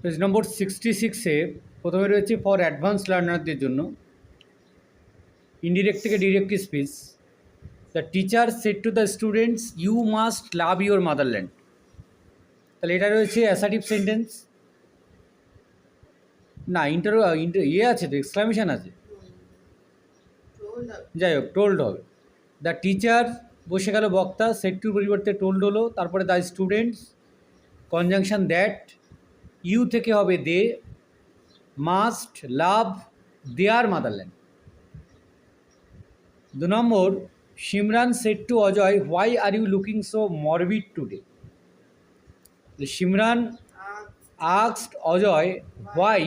Page নম্বর 66-এ প্রথমে রয়েছে for advance লার্নারদের জন্য ইনডিরেক্ট থেকে direct speech. The teacher said to the students you must love your motherland. তাহলে এটা রয়েছে অ্যাসার্টিভ সেন্টেন্স না, ইয়ে আছে তো, এক্সক্লামেশন আছে, যাই হোক টোল্ড হবে। দ্য টিচার বসে গেল বক্তা, সেড টুর পরিবর্তে টোল্ড হলো, তারপরে the students conjunction that, you থেকে হবে they, must love their motherland. 2 number, Simran said to Ajay why are you looking so morbid today. Simran asked Ajay why,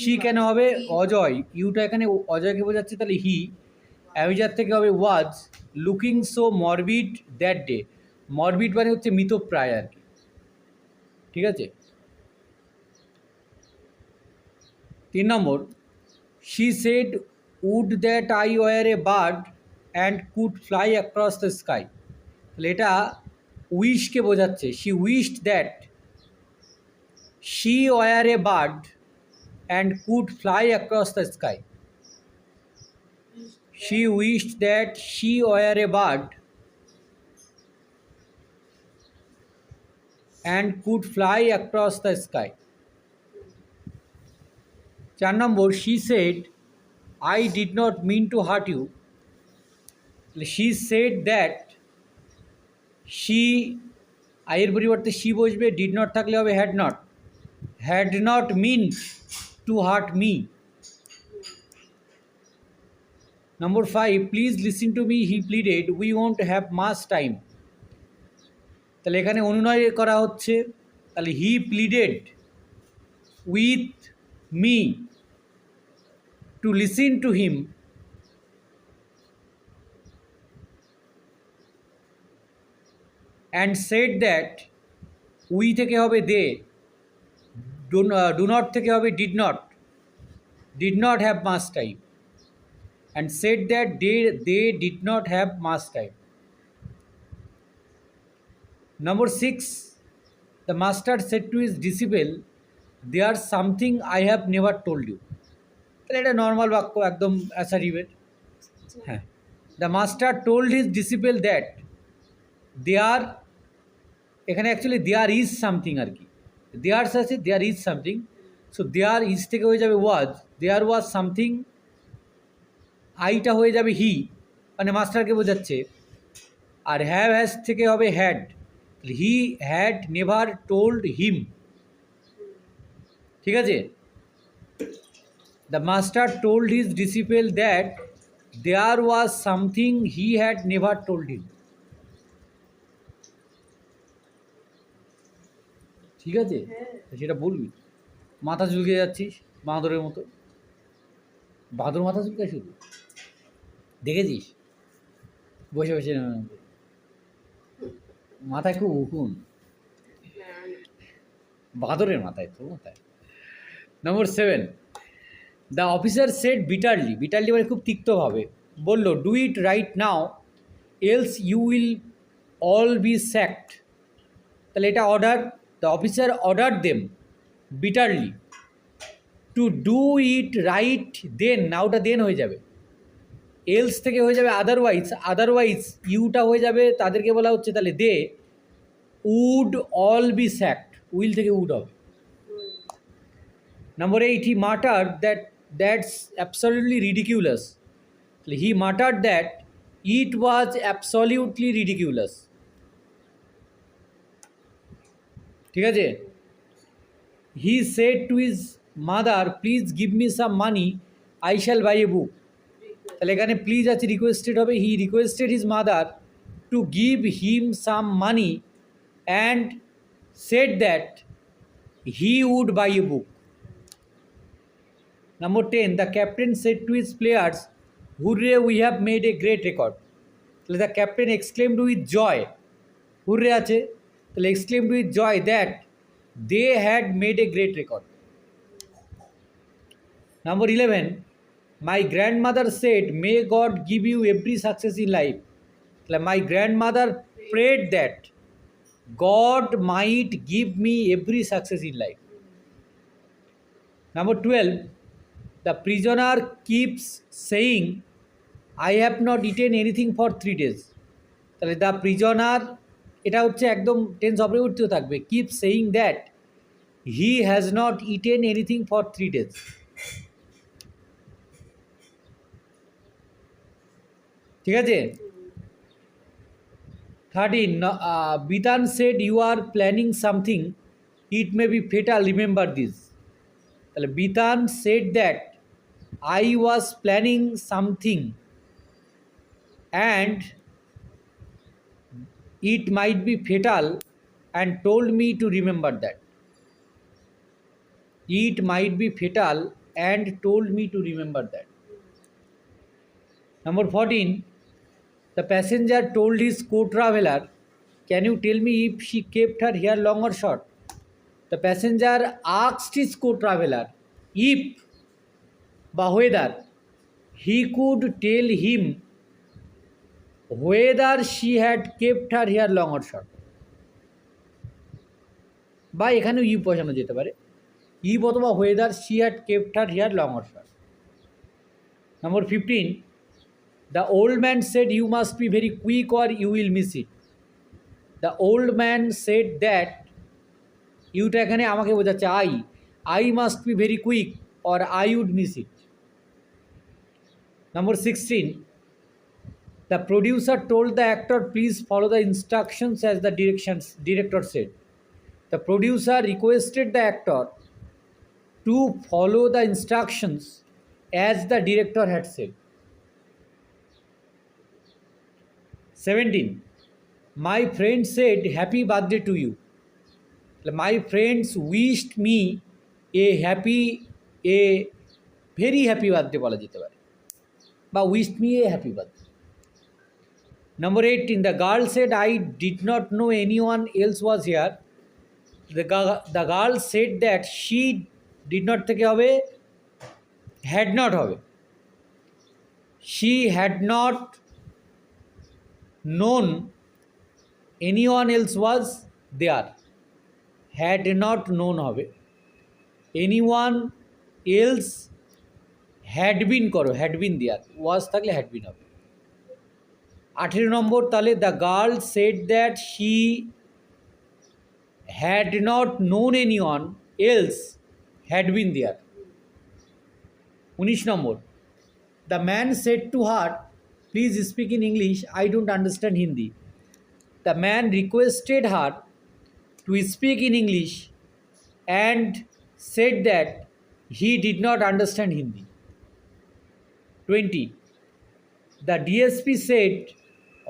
she কেন হবে অজয়, ইউটা এখানে অজয়কে বোঝাচ্ছে, তাহলে হি, অ্যাভিজার থেকে হবে was, looking so morbid that day, morbid মানে হচ্ছে মৃতপ্রায় আর কি, ঠিক আছে। 3 number, she said would that I were a bird and could fly across the sky. তাহলে এটা উইশকে বোঝাচ্ছে, she wished that she were a bird and could fly across the sky. She wished that she were a bird and could fly across the sky. 4 number, she said I did not mean to hurt you. She said that she, এর পরিবর্তে she বসবে, did not থাকলে হবে had not meant to hurt me. Number 5, please listen to me, he pleaded, we won't have much time. তাহলে এখানে অনুনয় করা হচ্ছে, তাহলে he pleaded with me to listen to him and said that, we থেকে হবে দে, ডু নট থেকে হবে did not have much time, and said that they did not have much time. Number 6, the master said to his disciple, there's something I have never told you. তাহলে এটা normal বাক্য, একদম অ্যাসারিভের। হ্যাঁ, the master told his disciple that there, এখানে actually there is something আর কি, there's আছে, there is something, so there is থেকে হয়ে যাবে ওয়াজ, দেয়ার ওয়াজ সামথিং, আইটা হয়ে যাবে হি, মানে মাস্টারকে বোঝাচ্ছে, আর হ্যাজ থেকে হবে had, he had never told him, ঠিক আছে। The master told his disciple that there was something he had never told him, ঠিক আছে, সেটা বলবি। মাথা চুলকে যাচ্ছিস বাঁদরের মতো, বাঁদর মাথা চুলকায় শুধু, দেখেছিস বসে বসে মাথায় খুব উকুন, বাঁদরের মাথায় তো মাথায়। Number 7, the officer said bitterly মানে খুব তিক্তভাবে বলল, do it right now else you will all be sacked. তাহলে এটা order, the officer order them bitterly to do it right then, নাওটা দেন হয়ে যাবে, এলস থেকে হয়ে যাবে আদারওয়াইজ ইউটা হয়ে যাবে, তাদেরকে বলা হচ্ছে, তাহলে they would all be sacked, will থেকে উড হবে। Number 8, he muttered that's absolutely ridiculous. He muttered that it was absolutely ridiculous. ঠিক আছে। He said to his mother, please give me some money, I shall buy a book. তাহলে এখানে please আছে, requested হবে, he requested his mother to give him some money and said that he would buy a book. Number 10, the captain said to his players, hooray, we have made a great record. তাহলে the captain exclaimed with joy, hooray আছে, তাহলে exclaimed with joy that they had made a great record. Number 11, my grandmother said, may God give you every success in life. তাহলে my grandmother prayed that God might give me every success in life. Number 12, the prisoner keeps saying, I have not eaten anything for 3 days. তাহলে the prisoner এটা হচ্ছে একদম tense অপরিবর্তিত থাকবে, keep saying that he has not eaten anything for 3 days. ঠিক আছে। 13, Bitan said you are planning something, it may be fatal, remember this. তাহলে Bitan said that I was planning something and it might be fatal and told me to remember that. It might be fatal and told me to remember that. Number 14, the passenger told his co-traveler, can you tell me if she kept her hair long or short? The passenger asked his co-traveler if বা whether he could tell him whether she had kept her hair long or short. বা এখানেও if বসানো যেতে পারে, if অথবা whether she had kept her hair long or short. Number 15, the old man said you must be very quick or you will miss it. The old man said that, ইউটা এখানে আমাকে বোঝাচ্ছে I must be very quick or I would miss it. Number 16, the producer told the actor, please follow the instructions as the director said. The producer requested the actor to follow the instructions as the director had said. 17, my friend said happy birthday to you. My friends wished me a very happy birthday বলা যেতে পারে, বা wished me a happy birthday. Number 18, the girl said I did not know anyone else was here. The girl said that she did not থেকে হবে had not হবে, she had not known anyone else was there. had not known হবে, anyone else had been করো, had been there, was থাকলে had been হবে। 18 নম্বর, তাহলে the girl said that she had not known anyone else had been there. 19 নম্বর, the man said to her please speak in English, I don't understand Hindi. The man requested her to speak in English and said that he did not understand Hindi. 20, the DSP said,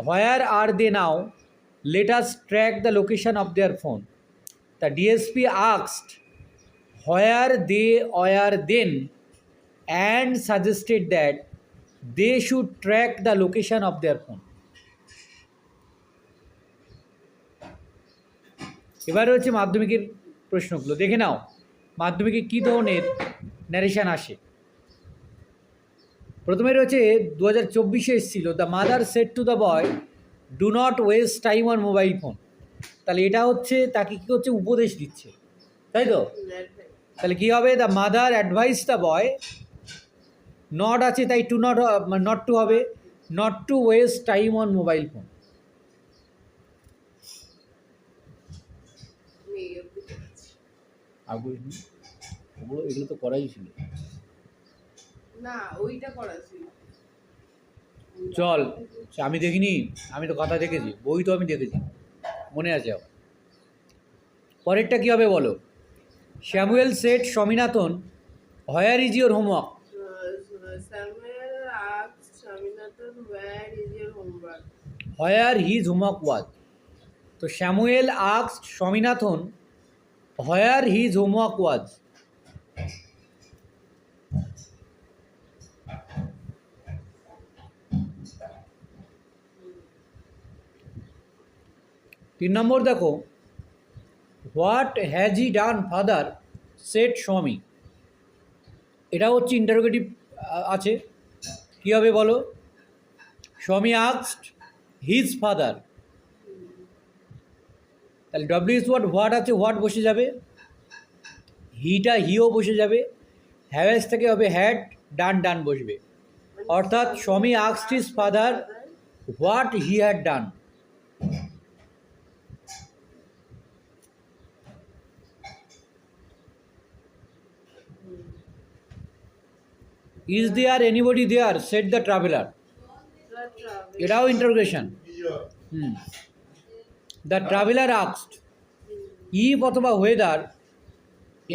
where are they now? Let us track the location of their phone. The DSP asked where they were then and suggested that they should track the location of their phone. এবার হচ্ছে মাধ্যমিকের প্রশ্নগুলো দেখে নাও, মাধ্যমিকে কী ধরনের narration আসে। প্রথমে রয়েছে 2024 এসেছিল, the mother said to the boy do not waste time on mobile phone. তাহলে এটা হচ্ছে তাকে কী হচ্ছে, উপদেশ দিচ্ছে, তাই তো। তাহলে কী হবে, the mother advise the boy, not আছে তাই টু নট টু হবে, not to waste time on mobile phone. এগুলো তো করাই ছিল না, ওইটা করা ছিল। চল, আমি দেখিনি, আমি তো কথা দেখেছি, বই তো আমি দেখেছি, মনে আছে আমার। পরেরটা কী হবে বলো, Samuel said Swaminathan where is your homework. Samuel asked Swaminathan where is your homework. Where his homework was. তো Samuel asked Swaminathan where his homework was. তিন নম্বর দেখো, what has he done father said Swami. এটা হচ্ছে ইন্টারোগেটিভ আছে, কী হবে বলো, স্বামী আস্কড হিজ ফাদার, তাহলে ডব্লিউ ইজ হোয়াট আছে, হোয়াট বসে যাবে, হিটা হিও বসে যাবে, হ্যাভেস থেকে হবে হ্যাড, ডান ডান বসবে। মানে অর্থাৎ স্বামী asked his father what he had done. Is there anybody there? Said the traveler. এটাও interrogation. The traveler asked if অথবা whether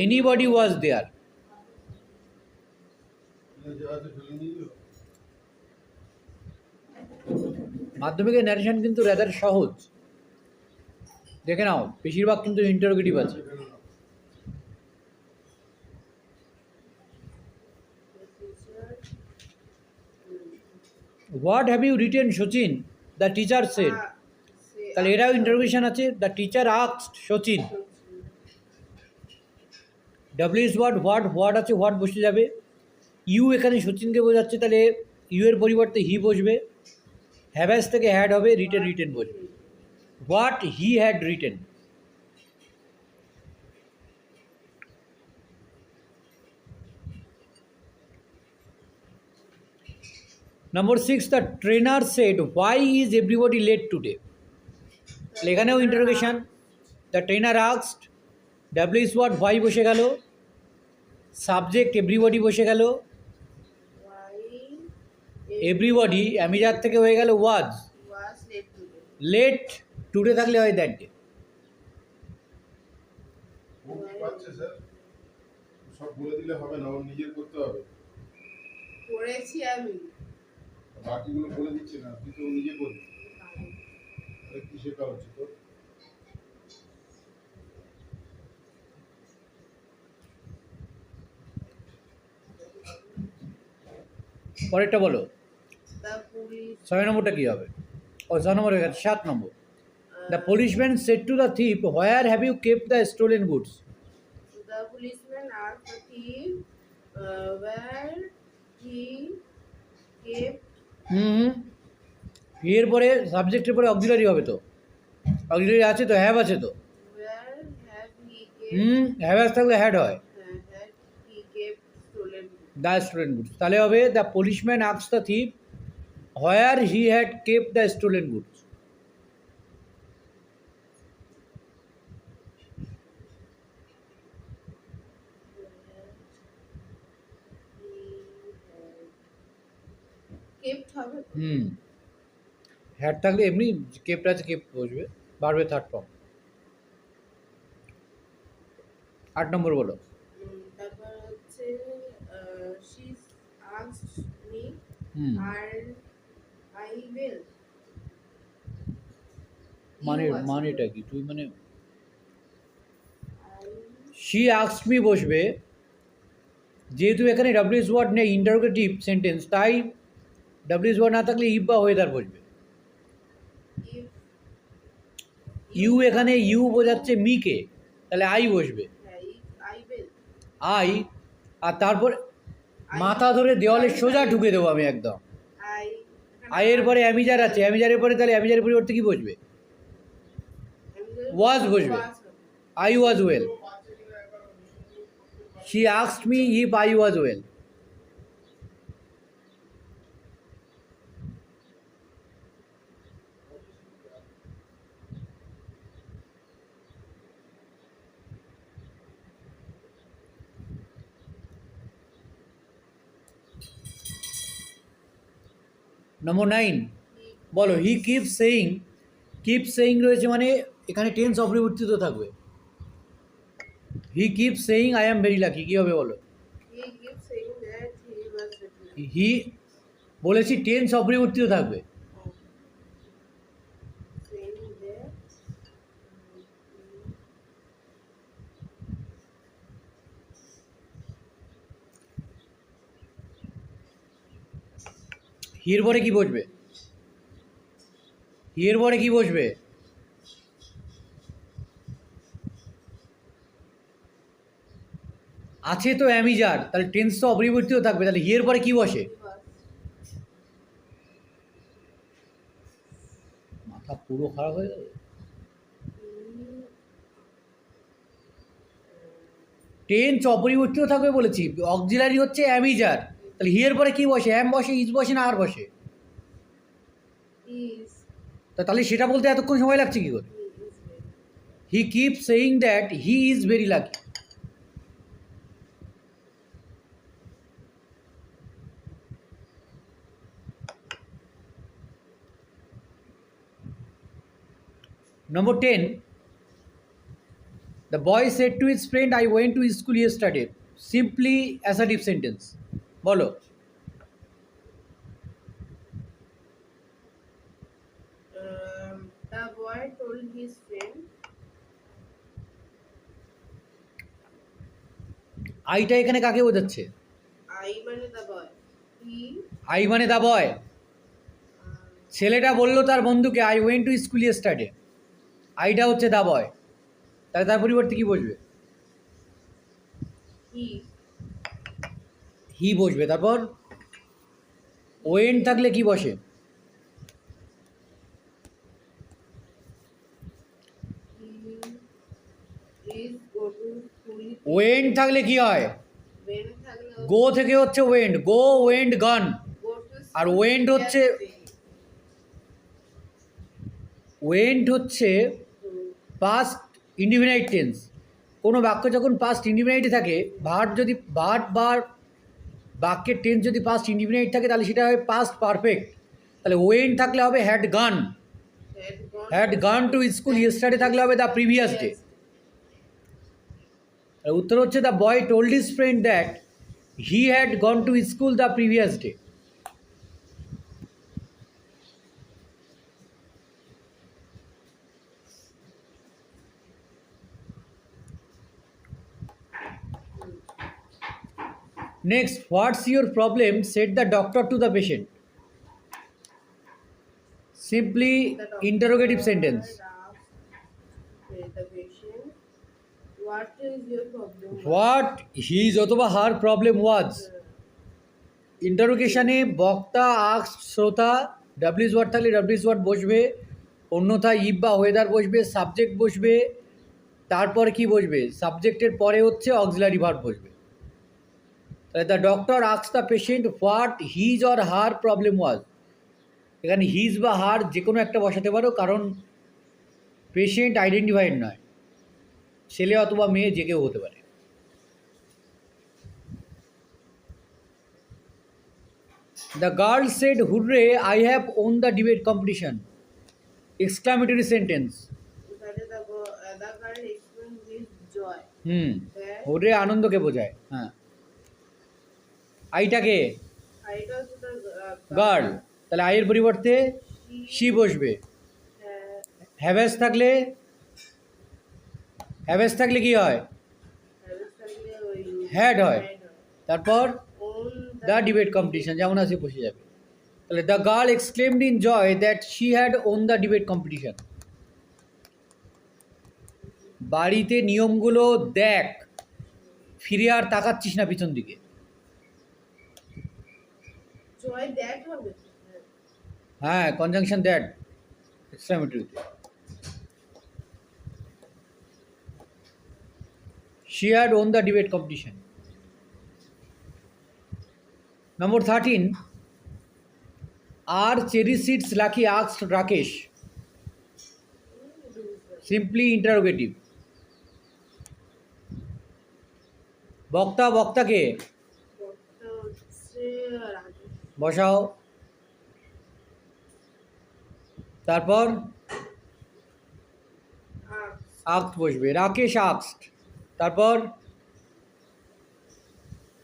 anybody was there. মাধ্যমিকের ন্যারেশন কিন্তু রেদার সহজ, দেখে নাও বেশিরভাগ কিন্তু ইন্টারোগেটিভ আছে। What have you written Sachin, the teacher said. তাহলে এটাও ইন্টারোগেশন আছে। The teacher asked Sachin. W is what, what what আছে, হোয়াট বসে যাবে। ইউ এখানে সচিনকে বোঝাচ্ছে, তাহলে ইউ এর পরিবর্তে হি বসবে। হ্যাভ্যাস থেকে হ্যাড হবে, রিটেন রিটেন বসবে। What he had written. Number 6, the trainer said why is everybody late today. এখানেও interrogation. The trainer asked, W is what, why বসে গেল। সাবজেক্ট এভরিবডি বসে গেল। এভরিবডি অ্যামিজার থেকে হয়ে গেল ওয়াজ। লেট টুডে থাকলে হয় দ্যাট ডে। সব বলে দিলে হবে না, ওর নিজের করতে হবে। করেছি আমি, বাকিগুলো বলে দিচ্ছে না, তুই তো নিজে করবি। কি শেখা হচ্ছে তোর? পরেরটা বলো। the police 6 নম্বরটা কী হবে? ও 6 নম্বর হয়ে গেছে। 7 number, the policeman said to the thief where have you kept the stolen goods. the policeman asked the thief where he kept এর পরে সাবজেক্টের পরে অক্সিলারি হবে তো, অক্সিলারি আছে তো, হ্যাভ আছে তো। where have he kept have থাকলে হ্যাড হয়। had he kept stolen goods? The stolen goods, তাহলে হবে the policeman asked the thief where he had kept the stolen goods. kept হবে তো? হ্যাড থাকলে এমনি কেপ্ট আছে, কেপ্ট বসবে, বাড়বে থার্ড ফর্ম। 8 নম্বর বলো। তারপর হচ্ছে she asked me are I well? মানেটা কি তুই মানে? I শি আস্কড মি বসবে, যেহেতু এখানে ডাব্লিউ ইজ ওয়ার্ড নেই ইন্টারোগেটিভ সেন্টেন্স, তাই ডাব্লিউ ইজ ওয়ার্ড না থাকলে ইফ বা ওয়েদার বসবে। if ইউ এখানে ইউ বোঝাচ্ছে মিকে, তাহলে আই বসবে। if I will আই, আর তারপর মাথা ধরে দেওয়ালে সোজা ঢুকে দেবো আমি একদম। I আইয়ের পরে অ্যামিজার আছে, অ্যামিজারের পরে তাহলে অ্যামিজারের পরিবর্তে কি বসবে? was বসবে। I was well. She asked me if I was well. Number 9 বলো। He keep saying, keep saying রয়েছে মানে এখানে টেন্স অপরিবর্তিত থাকবে। He keep saying I am very lucky, কী হবে বলো? he keeps saying that he was happy. হি বলেছি টেন্স অপরিবর্তিত থাকবে। Saying that হির পরে কি বসবে? হির পরে কি বসবে? আছে তো অ্যামিজার, তাহলে টেন্স তো অপরিবর্তিত থাকবে, তাহলে হিয়ের পরে কি বসে? he was মাথা পুরো খারাপ হয়ে গেল। he টেন্স অপরিবর্তিত থাকবে বলেছি, অক্সিলারি হচ্ছে অ্যামিজার, তাহলে হি এর পরে কি বসে? অ্যাম বসে, ইজ বসে না আর বসে? is তাহলে সেটা বলতে এতক্ষণ সময় লাগছে কী করে? he is very he keep saying that he is very lucky. Number 10, the boy said to his friend, I went to school yesterday. Simply assertive sentence. বলো। the boy told his friend আইটা এখানে কাকে বোঝাচ্ছে? I মানে the boy he I মানে দা বয়। ছেলেটা বললো তার বন্ধুকে I went to school yesterday, আইটা হচ্ছে দা বয়, তাহলে তার পরিবর্তে কি বসবে? he হি বসবে। তারপর ওয়েন্ট থাকলে কি বসে? is go to school went থাকলে কি হয়? when থাকলে গো থেকে হচ্ছে went, go went gone. go to আর school went হচ্ছে yesterday. ওয়েন্ট হচ্ছে পাস্ট ইনডিফিনাইট টেন্স। কোনো বাক্য যখন পাস্ট ইনডিফিনাইটে থাকে, ভার্ব যদি ভার্ব বা বাক্যের টেন্স যদি পাস্ট ইনডিফিনাইট থাকে তাহলে সেটা হবে পাস্ট পারফেক্ট। তাহলে ওয়েন্ট থাকলে হবে হ্যাড গান, হ্যাড গান টু স্কুল ইয়েস্টারডে থাকলে হবে দ্য প্রিভিয়াস ডে। আর উত্তর হচ্ছে the boy told his friend that he had gone to school the previous day. Next, what's your problem? Said the doctor to the patient. Simply The doctor interrogative sentence. asked the patient, what is your problem? What his অথবা her problem was. ইন্টারোগেশনে বক্তা আক্স শ্রোতা, ডাব্লিউজ word থাকলে ডাব্লিউজ word বসবে, অন্যথায় if বা weather বসবে, subject বসবে, তারপর কি বসবে? সাবজেক্টের পরে হচ্ছে অক্সিলারি ভার্ব বসবে। তাহলে দ্য ডক্টর আক্স the patient what his or her problem was. এখানে হিজ বা হার যে কোনো একটা বসাতে পারো, কারণ পেশেন্ট আইডেন্টিফাইড নয়, ছেলে অথবা মেয়ে যে কেউ হতে পারে। The girl said, "Hooray! I have won the debate competition!" Exclamatory sentence. That is the girl explained his joy. That hurray আনন্দকে বোঝায়। হ্যাঁ, আইটাকে I was the গার্ল, তাহলে আইয়ের পরিবর্তে শি বসবে। হ্যাভেস থাকলে কি হয়? হ্যাড হয়। তারপর দ্য ডিবেট কম্পিটিশন যেমন আছে বসে যাবে। তাহলে the girl exclaimed in joy that she had won the debate competition. বাড়িতে নিয়মগুলো দেখ, ফিরে আর তাকাচ্ছিস না পিছন দিকে। joy that হবে। হ্যাঁ, কনজাংশন দ্যাট এক্সক্লেমেটরিতে। She had won the debate competition. Number 13. Are cherry seeds lucky? Asked Rakesh. Simply interrogative. বক্তা বক্তাকে Doctor হচ্ছে রাজেশ। বসাও। তারপর আক্ট বসবে, রাকেশ আক্সড। তারপর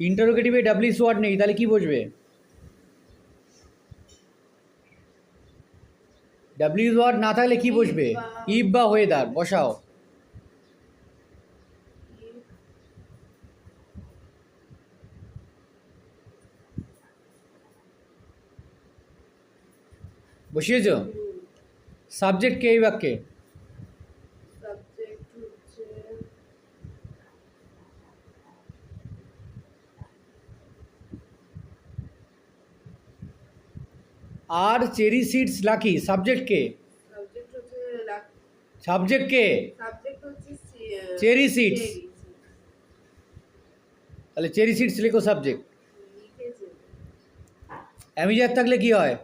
ইন্টারোগেটিভে ডাব্লিউস ওয়ার্ড নেই, তাহলে কি বসবে? ডাব্লিউস ওয়ার্ড না থাকলে কি বসবে? ইফ বা ওয়েদার বসাও। বসিয়েছ? সাবজেক্ট কে এই বাক্যে? সাবজেক্ট হচ্ছে আর চেরি সিডস লাকি, সাবজেক্ট কে? সাবজেক্ট হচ্ছে সাবজেক্ট কে? সাবজেক্ট হচ্ছে চেরি সিডস। তাহলে চেরি সিডস লেখো সাবজেক্ট। লিখেছে। অ্যামিজার থাকলে কি হয়?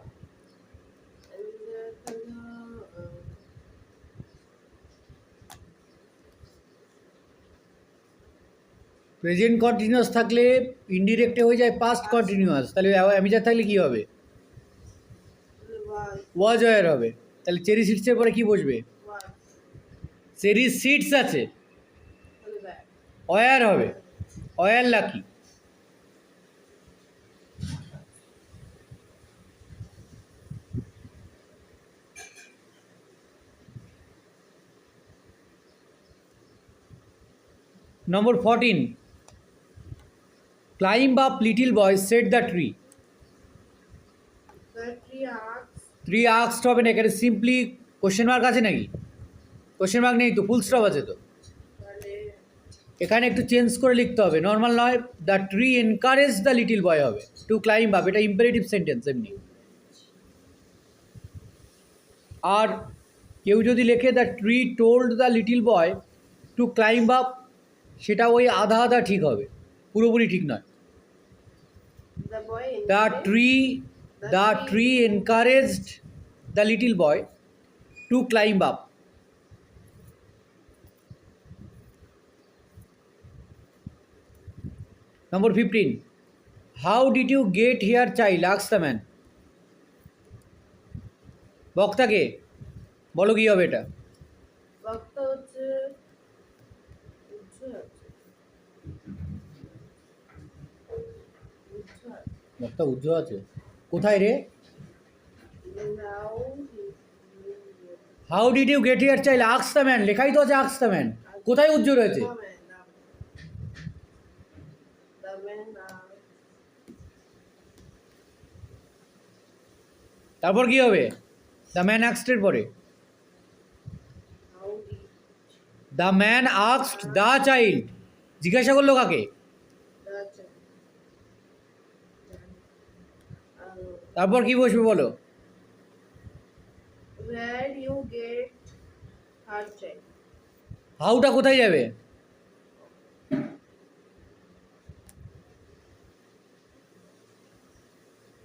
প্রেজেন্ট কন্টিনিউয়াস থাকলে ইনডিরেক্টে হয়ে যায় পাস্ট কন্টিনিউয়াস, তাহলে অ্যামিজার থাকলে কি হবে? ওয়াজ ওয়ার হবে। তাহলে চেরি সিডসের পরে কি বসবে? চেরি সিডস আছে, ওয়ার হবে, were lucky. Number 14, climb up little boy said the tree. Tree আক্সড হবে না, এখানে সিম্পলি কোশ্চেন মার্ক আছে নাকি? কোশ্চেন মার্ক নেই তো, ফুল স্টপ আছে তো। এখানে একটু চেঞ্জ করে লিখতে হবে, নর্মাল নয়, the tree encourage the little boy হবে, টু ক্লাইম্ব আপ, এটা ইম্পারেটিভ সেন্টেন্স এমনি। আর কেউ যদি লেখে the tree told the little boy to climb up, সেটা ওই আধা আধা ঠিক হবে, পুরোপুরি ঠিক নয়। The tree encouraged the little boy to climb up. Number 15, how did you get here child, ask the man. বক্তাকে বলো কি হবে এটা? বক্তা হচ্ছে বক্তা উজ্জ্ব আছে কোথায় রে? How did you get here child, ask the man, লেখাই তো আছে আস্ক দ্য ম্যান, কোথায় উজ্জ্ব রয়েছে? তারপর কি হবে? দ্য ম্যান আক্সড এর পরে দ্য ম্যান আক্সড দ্য চাইল্ড, জিজ্ঞাসা করলো কাকে? তারপর কি বসবে বলো? Where you get her child? হাউটা কোথায় যাবে?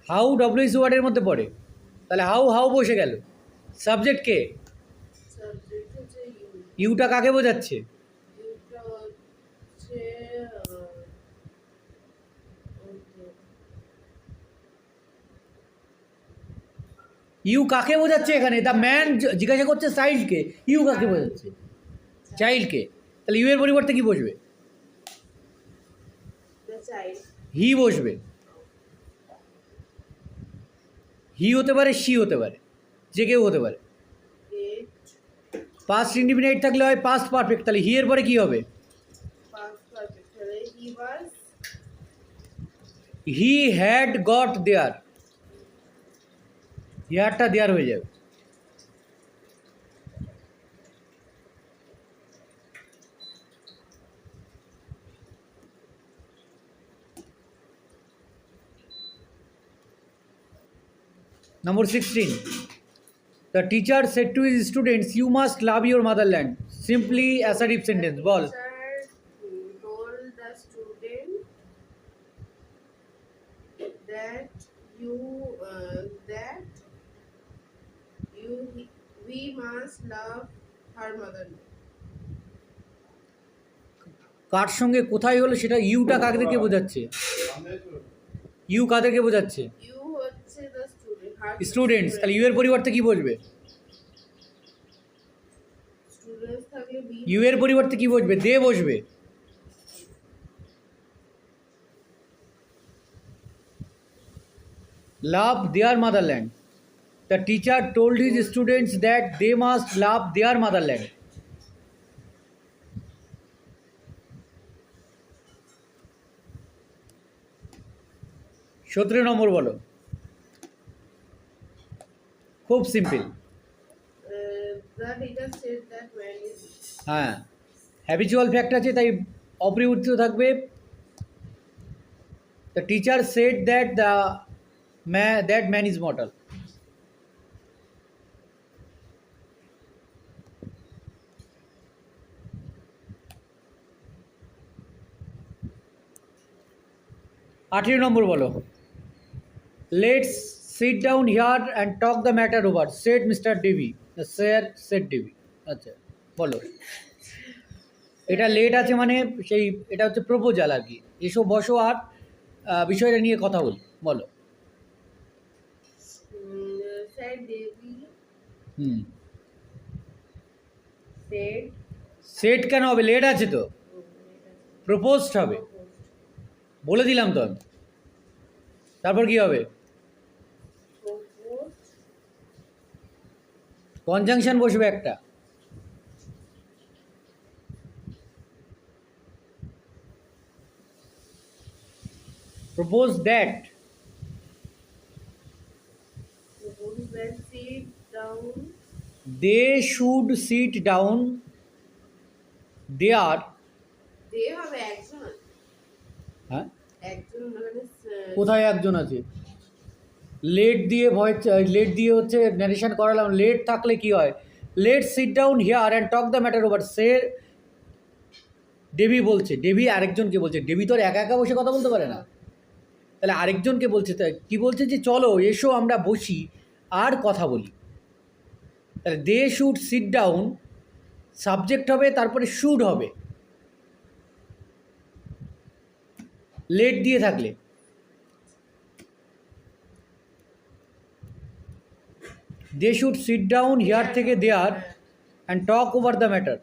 হাউ ডব্লিউএস ওয়ার্ডের মধ্যে পড়ে, তাহলে হাউ হাউ বসে গেল। সাবজেক্ট কে? Subject হচ্ছে you. ইউটা কাকে বোঝাচ্ছে? এটা হচ্ছে ইউ কাকে বোঝাচ্ছে এখানে? দ্য ম্যান জিজ্ঞাসা করছে চাইল্ডকে, ইউ কাকে বোঝাচ্ছে? চাইল্ডকে। তাহলে ইউ এর পরিবর্তে কি বসবে? the child. হি বসবে। হি হতে পারে, শি হতে পারে, যে কেউ হতে পারে। Get পাস্ট ইন্ডিফিনাইট থাকলে হয় পাস্ট পারফেক্ট, তাহলে হি এর পরে কি হবে? past perfect. তাহলে he was he had got there, হেয়ারটা দেয়ার হয়ে যাবে। Number 16, the teacher said to his students, you must love your motherland. Simply assertive sentence, ball. teacher told the student that we must love her mother. কার সঙ্গে কোথায় হলো সেটা, Yuta কাদেরকে বোঝাচ্ছে? You কাদেরকে বোঝাচ্ছে? You হচ্ছে the student. Her স্টুডেন্টস, তাহলে ইউ এর পরিবর্তে কি বসবে? students থাকলে we. ইউ এর পরিবর্তে কি বসবে? দে বসবে। Love their motherland, the teacher told his students that they must love their motherland. 17 number বলো, খুব simple. The teacher said that man is. হ্যাঁ, হ্যাবিচুয়াল ফ্যাক্ট আছে তাই অপরিবর্তিত থাকবে। The teacher said that that man is mortal. 18 number বলো। Let's sit down here and talk the matter over said mister DV. Sir said DV. আচ্ছা বলো। এটা late আছে মানে সেই এটা হচ্ছে প্রপোজাল আর কি। এসো বসো আর বিষয়টা নিয়ে কথা বলি, বলো। Said Devi হুম, said সেট কেন হবে, লেট আছে তো, প্রপোজড হবে, বলে দিলাম তো আমি। তারপর কি হবে, proposed কনজাংশন বসবে একটা। Propose that that sit down they should sit down there. they হবে একজন হ্যাঁ, একজন মানে কোথায় একজন আছে? লেট দিয়ে ভয়েস, লেট দিয়ে হচ্ছে ন্যারেশন করালাম। লেট থাকলে কি হয়, let sit down here and talk the matter over সে ডেভি বলছে। ডেভি আরেকজনকে বলছে, ডেভি তো আর একা একা বসে কথা বলতে পারে না, তাহলে আরেকজনকে বলছে। তাই কি বলছে, যে চলো এসো আমরা বসি আর কথা বলি। তাহলে they should sit down subject হবে, তারপরে শুড হবে লেট দিয়ে থাকলে। They should sit down here থেকে there and talk over the matter.